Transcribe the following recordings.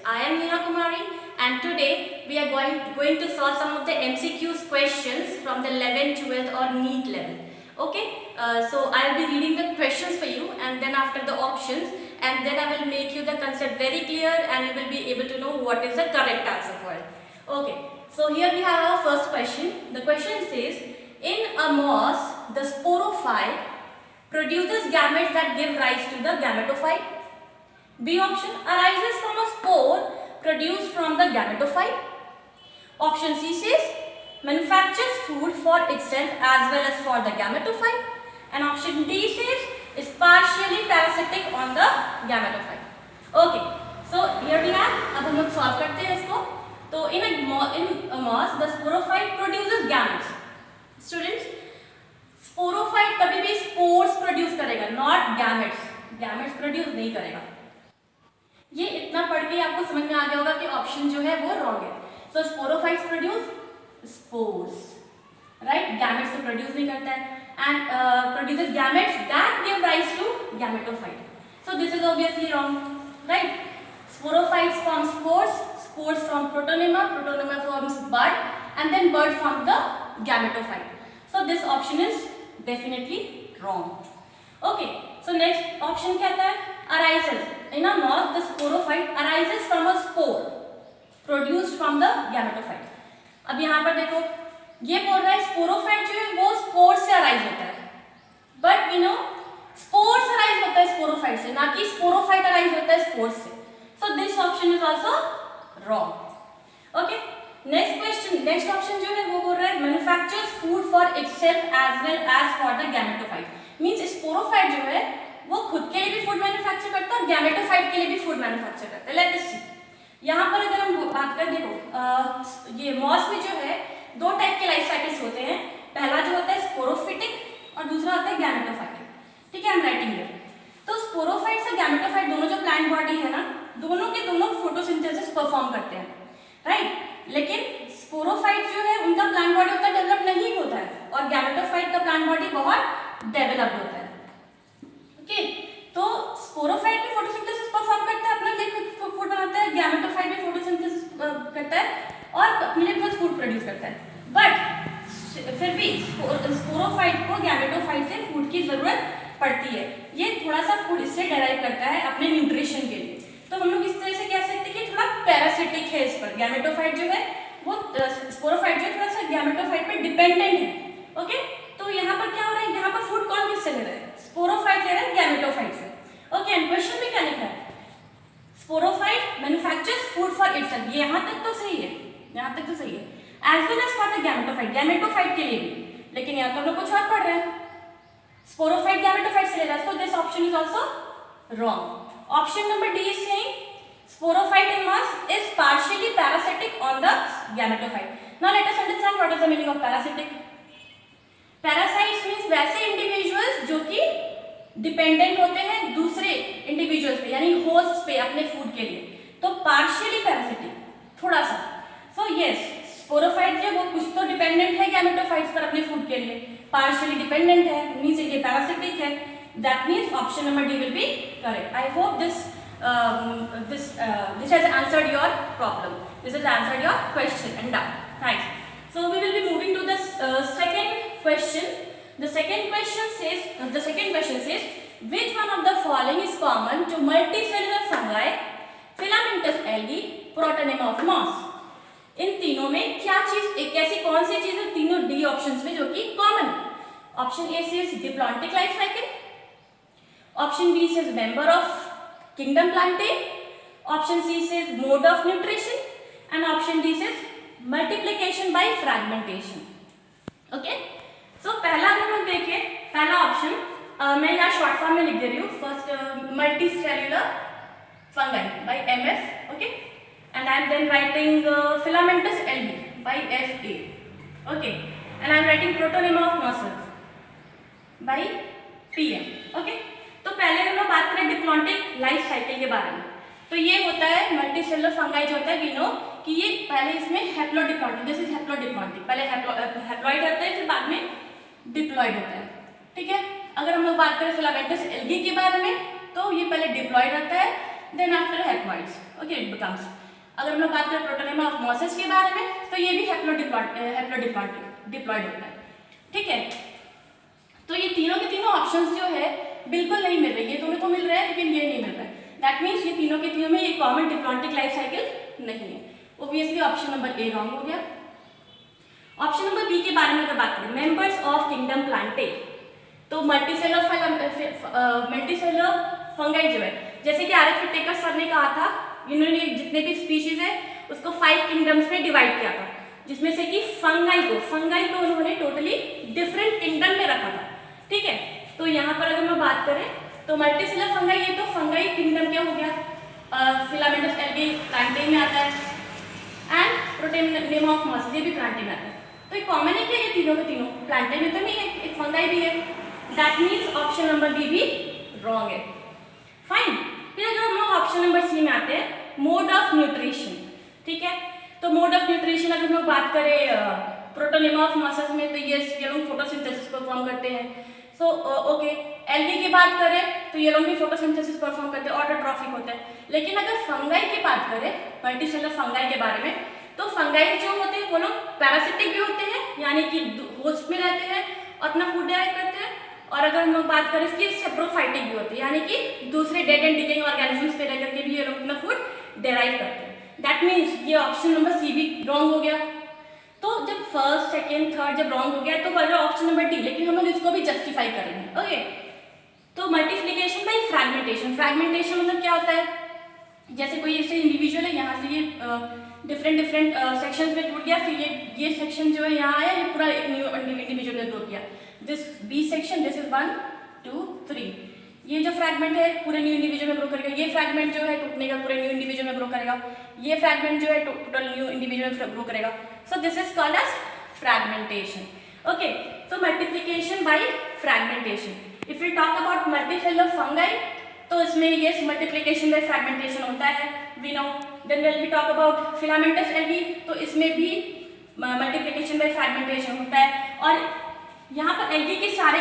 I am Neha Kumari and today we are going to solve some of the MCQs questions from the 11th, 12th or NEET level. Okay, so I will be reading the questions for you and then after the options, and then I will make you the concept very clear and you will be able to know what is the correct answer for it. Okay, so here we have our first question. The question says, in a moss, the sporophyte produces gametes that give rise to the gametophyte. B option, arises from a spore produced from the gametophyte. Option C says, manufactures food for itself as well as for the gametophyte. And option D says, is partially parasitic on the gametophyte. Okay, so here we have, अब हम लोग solve करते हैं इसको. तो in a moss, the sporophyte produces gametes. Students, sporophyte कभी भी spores produce करेगा, not gametes. Gametes produce नहीं करेगा. ये इतना पढ़ के आपको समझ में आ गया होगा कि ऑप्शन जो है वो रॉन्ग है. So sporophytes produce spores, right. Gametes से प्रोड्यूस नहीं करता है and produces gametes that give rise to gametophyte. So this is obviously wrong, right. Sporophytes form spores, spores from protonema, protonema forms bud and then bud from the gametophyte. So this option is definitely wrong. Okay, so next option क्या आता है? Arises. In a moss, the sporophyte arises from a spore produced from the gametophyte. अब यहाँ पर देखो, ये बोल रहा है स्पोरोफाइट जो है वो स्पोर से अराइज होता है, बट वी नो स्पोर से अराइज होता है स्पोरोफाइट से, ना कि स्पोरोफाइट अराइज होता है स्पोर से. So this option is also wrong. Okay, next question, next option जो है वो बोल रहा है manufactures food for itself as well as for the gametophyte. Means sporophyte जो है वो खुद के लिए भी फूड मैन्युफैक्चर करता है और गैमेटोफाइट के लिए भी फूड मैन्युफैक्चर करता है. लेट अस सी. यहाँ पर अगर हम बात करें, देखो ये मॉस में जो है दो टाइप के लाइफ साइकिल्स होते हैं. पहला जो होता है स्पोरोफिटिक और दूसरा होता है गैमेटोफाइटिक. ठीक है, आई एम राइटिंग हियर. तो स्पोरोफाइट से गैमेटोफाइट दोनों जो प्लांट बॉडी है ना, दोनों के दोनों फोटोसिंथेसिस परफॉर्म करते हैं, राइट. लेकिन स्पोरोफाइट जो है उनका प्लांट बॉडी उतना डेवलप नहीं होता है और गैमेटोफाइट का प्लांट बॉडी बहुत डेवलप्ड होता है. ओके, तो स्पोरोफाइट भी फोटोसिंथेसिस परफॉर्म करता है, अपना लिए खुद फूड बनाता है. गैमेटोफाइट भी फोटोसिंथेसिस करता है और अपने लिए खुद फूड प्रोड्यूस करता है. बट फिर भी स्पोरोफाइट को गैमेटोफाइट से फूड की जरूरत पड़ती है. ये थोड़ा सा फूड इससे डेराइव करता है अपने न्यूट्रिशन के लिए. तो हम लोग इस तरह से कह सकते हैं कि थोड़ा पैरासिटिक है इस पर. गैमेटोफाइट जो है वो स्पोरोफाइट जो है थोड़ा सा गैमेटोफाइट पे डिपेंडेंट है. ओके, तो यहाँ पर क्या हो रहा है, यहाँ पर फूड कौन किससे ले रहा है? स्पोरोफाइट ले रहा है गैमेटोफाइट से. ओके, एंड क्वेश्चन में क्या लिखा है? Sporophyte manufactures food for itself. ये यहाँ तक तो सही है, यहाँ तक तो सही है. As well as for the gametophyte, gametophyte के लिए भी. लेकिन यहाँ तो हम लोग कुछ और पढ़ रहे हैं. स्पोरोफाइट गैमेटोफाइट से ले रहा है, सो this option is also wrong. Option number D is saying sporophyte in moss is partially parasitic on the gametophyte. Now let us understand what is the meaning of parasitic. Parasites means वैसे individuals जो कि dependent होते हैं दूसरे individuals पे, यानी host पे अपने फूड के लिए. तो partially parasitic, थोड़ा सा. So yes, sporophyte जो वो कुछ तो डिपेंडेंट है गैमेटोफाइट्स पर अपने फूड के लिए, partially डिपेंडेंट है, मीन्स ये पैरासिटिक है. That means option number D will be correct. I hope this has answered your problem. This has answered your question and doubt. Thanks. So we will be moving to the second question. The second question says, which one of the following is common to multicellular fungi, filamentous algae, protonema of moss? इन तीनों में क्या चीज, एक ऐसी कौन सी चीज है तीनों D ऑप्शंस में जो कि कॉमन है? Option A says diplontic life cycle. Option B says member of kingdom plantae. Option C says mode of nutrition. And option D says multiplication by fragmentation. Okay. So पहला अगर हम देखें, पहला option मैं यहाँ शॉर्ट फॉर्म में लिख दे रही हूँ. First multicellular fungi by MF. Okay. And I am then writing filamentous algae by FA. Okay. And I am writing protonema of mosses by PM. Okay. तो पहले हम लोग बात करें डिप्लॉन्टिक लाइफ साइकिल के बारे में. तो ये होता है मल्टीसेलुलर फंगाई जो होता है, वी नो कि ये पहले इसमें हैप्लोडिप्लॉन्टिक, दिस इज हैप्लोडिप्लॉन्टिक. पहले हैप्लॉइड होता है, फिर बाद में डिप्लॉइड होता है. ठीक है. अगर हम लोग बात करें फिलामेंटस एल्गी के बारे में, तो ये पहले डिप्लॉइड होता है, then after haploids, okay, it becomes. अगर हम लोग बात करें प्रोटोनेमा ऑफ मॉसेस के बारे में, तो ये भी हैप्लोडिप्लॉइड होता है, ठीक है। तो ये तीनों के तीनों ऑप्शंस जो है बिल्कुल नहीं मिल रहे, ये दोनों को मिल रहा है लेकिन ये नहीं मिल रहा है। दैट मीन्स ये तीनों के तीनों में एक कॉमन डिप्लॉन्टिक लाइफ साइकिल नहीं है। Obviously option number A wrong हो गया। ऑप्शन नंबर बी के बारे में अगर बात करें, मेंबर्स ऑफ किंगडम प्लांटे, तो मल्टीसेलर फंगाई जो है, जैसे कि आर एच विटेकर सर ने कहा था, इन्होंने जितने भी स्पीशीज है उसको 5 किंगडम्स में डिवाइड किया था, जिसमें से कि फंगाई को उन्होंने टोटली डिफरेंट किंगडम में रखा था, ठीक है। तो यहाँ पर अगर हम बात करें तो मल्टीसेलर फंगाई, ये तो फंगाई किंगडम क्या हो गया, फिलामेंटस एल्गी प्लांटे में आता है, एंड प्रोटोनेमा ऑफ मॉसेस ये भी प्लांटे में आता है। तो ये कॉमन है क्या, ये तीनों के तीनों प्लांटे में तो नहीं है, एक फंगाई भी है। That means option number B भी रॉन्ग है। फाइन। फिर अगर हम लोग ऑप्शन नंबर सी में आते हैं, मोड ऑफ न्यूट्रिशन, ठीक है। तो मोड ऑफ न्यूट्रिशन अगर हम लोग बात करें प्रोटोनेमा ऑफ मॉसेस में, तो ये लोग फोटोसिंथेसिस परफॉर्म करते हैं। सो ओके, एल्गी की बात करें तो ये लोग भी फोटोसिंथेसिस परफॉर्म करते हैं, ऑटोट्रॉफिक होता है। लेकिन अगर फंगाई की बात करें, मल्टीसेलर फंगाई के बारे में, तो फंगाई जो होते हैं वो लोग पैरासिटिक भी होते हैं, यानी कि होस्ट में रहते हैं और अपना फूड डिराइव करते हैं। और अगर हम लोग बात करें इसकी, सेप्रोफाइटिक भी होती है, यानी कि दूसरे डेड एंड डिकेइंग ऑर्गेनिजम्स पे रह करके भी ये लोग अपना फूड डिराइव करते हैं। दैट मीन्स ये ऑप्शन नंबर सी भी रॉन्ग हो गया। तो जब फर्स्ट, सेकेंड, थर्ड जब रॉन्ग हो गया तो बचा ऑप्शन नंबर डी, लेकिन हम लोग इसको भी जस्टिफाई करेंगे, ओके। तो मल्टीप्लिकेशन बाई फ्रैगमेंटेशन, फ्रैगमेंटेशन मतलब क्या होता है, जैसे कोई ऐसे इंडिविजुअल है, यहाँ से ये डिफरेंट सेक्शंस में टूट गया, फिर ये सेक्शन जो है यहाँ आया, ये पूरा एक न्यू इंडिविजुअल ने ग्रो किया, this B section, this is 1 2 3, ये जो फ्रैगमेंट है पूरे न्यू इंडिविजुअल में ग्रो करेगा, ये फ्रैगमेंट जो है टूटने का पूरे न्यू इंडिविजुअल में ग्रो करेगा, ये फ्रैगमेंट जो है टोटल न्यू इंडिविजुअल में ग्रो करेगा। So this is called as fragmentation, okay. So multiplication by fragmentation. If you talk about multicellular fungi, तो इसमें ये मल्टीप्लिकेशन बाय फ्रैगमेंटेशन होता है, we know. Then when we talk about filamentous algae, तो इसमें भी मल्टीप्लिकेशन बाय फ्रैगमेंटेशन होता है। और यहाँ पर एल्गी के सारे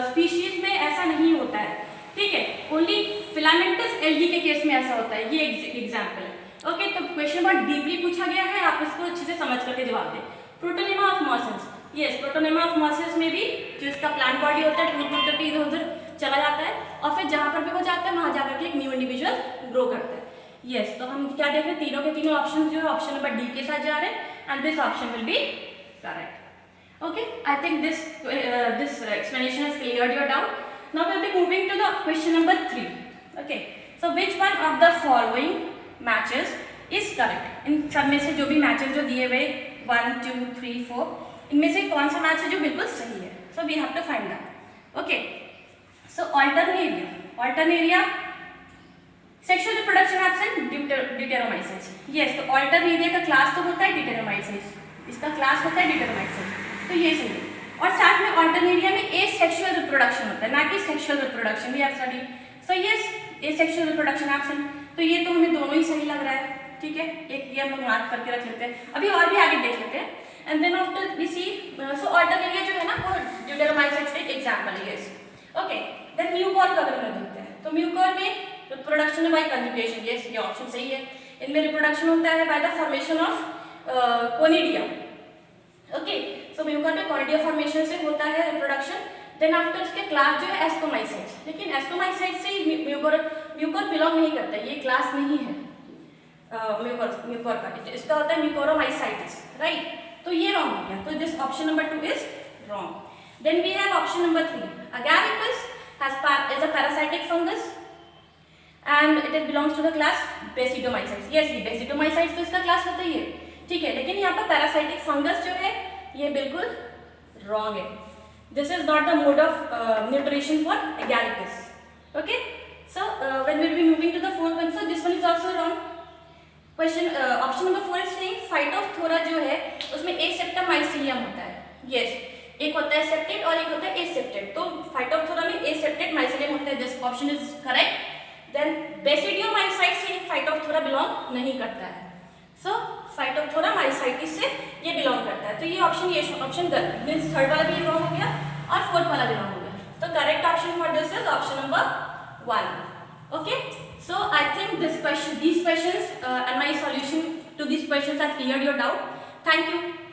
स्पीशीज में ऐसा नहीं होता है, ठीक है, ओनली फिलामेंटस एल्गी के केस में ऐसा होता है, ये एग्जाम्पल है, ओके। तो क्वेश्चन बहुत डीपली पूछा गया है, आप इसको अच्छे से समझ करके जवाब दें। Protonema of mosses, yes, protonema of mosses में भी जो इसका प्लांट बॉडी होता है टूट करके इधर उधर चला जाता है, और फिर जहाँ पर भी वो जाता है वहाँ जाकर के एक न्यू इंडिविजुअल ग्रो करता है, यस। तो हम क्या देख रहे हैं, तीनों के तीनों ऑप्शन जो है ऑप्शन नंबर डी के साथ जा रहे हैं, and this option will be correct, okay. I think this explanation has cleared your doubt. Now we will be moving to the question number 3, okay. So which one of the following matches is correct? इन सब में से जो भी matches जो दिए हुए 1 2 3 4, इनमें से कौन सा मैच है जो बिल्कुल सही है? So we have to find that, okay. So alternaria, sexual reproduction absent Deuteromycetes, yes. तो alternaria का क्लास तो होता है Deuteromycetes, इसका क्लास होता है Deuteromycetes, तो ये सही है। और साथ में ऑल्टरनेरिया में एसेक्सुअल रिप्रोडक्शन होता है, ना कि sexual reproduction, we have studied. So yes, asexual reproduction absent, तो ये तो हमें दोनों ही सही लग रहा है, ठीक है। एक ये हम लोग मार्क करके रख लेते हैं, अभी और भी आगे देख लेते हैं। And then after we see, so Alternaria जो है ना वो ड्यूटेरोमाइसेट्स का एक एग्जांपल है, यस, ओके। देन म्यूकोर का अगर हम देखते हैं, तो म्यूकोर में रिप्रोडक्शन बाय कंजुगेशन, यस, ये ऑप्शन सही है। इनमें रिप्रोडक्शन होता है by the formation of conidia, okay. So Mucor में कोनिडिया फॉर्मेशन से होता है रिप्रोडक्शन। देन आफ्टर इसके क्लास जो है एस्कोमाइसाइट्स, लेकिन एस्कोमाइसाइट्स से म्यूकोर बिलोंग नहीं करता, ये क्लास नहीं है म्यूकोर का, इसका होता है म्यूकोरोमाइसाइटिस, राइट। तो ये रॉन्ग हो गया, तो this option number 2 is wrong. Then we have option number 3, Agaricus is a parasitic fungus and it belongs to the class Basidiomycetes, yes, ये Basidiomycetes तो इसका क्लास होता ही है, ठीक है। लेकिन यहाँ पर पैरासाइटिक फंगस जो है ये बिल्कुल रॉन्ग है, this is not the mode of nutrition for Agaricus, okay. So when we will be moving to the fourth one, so this one is also wrong. Question option number 4 is saying Phytophthora जो है उसमें एसेप्टम mycelium होता है, yes, एक होता है septate और एक होता है एसेप्टेड, तो फाइटोप्थोरा में एसेप्टेड माइसीलियम होता है, this option is correct. Then basidiomycetes से फाइटोप्थोरा बिलोंग नहीं करता है, सो फाइटोप्थोरा माइसाइटिस से ये बिलोंग करता है, तो ये ऑप्शन गलत, मींस थर्ड वाला भी रॉन्ग हो गया और फोर्थ वाला भी रॉन्ग हो गया। तो correct option for this is option number 1, Okay, so I think these questions and my solution to these questions has cleared your doubt. Thank you.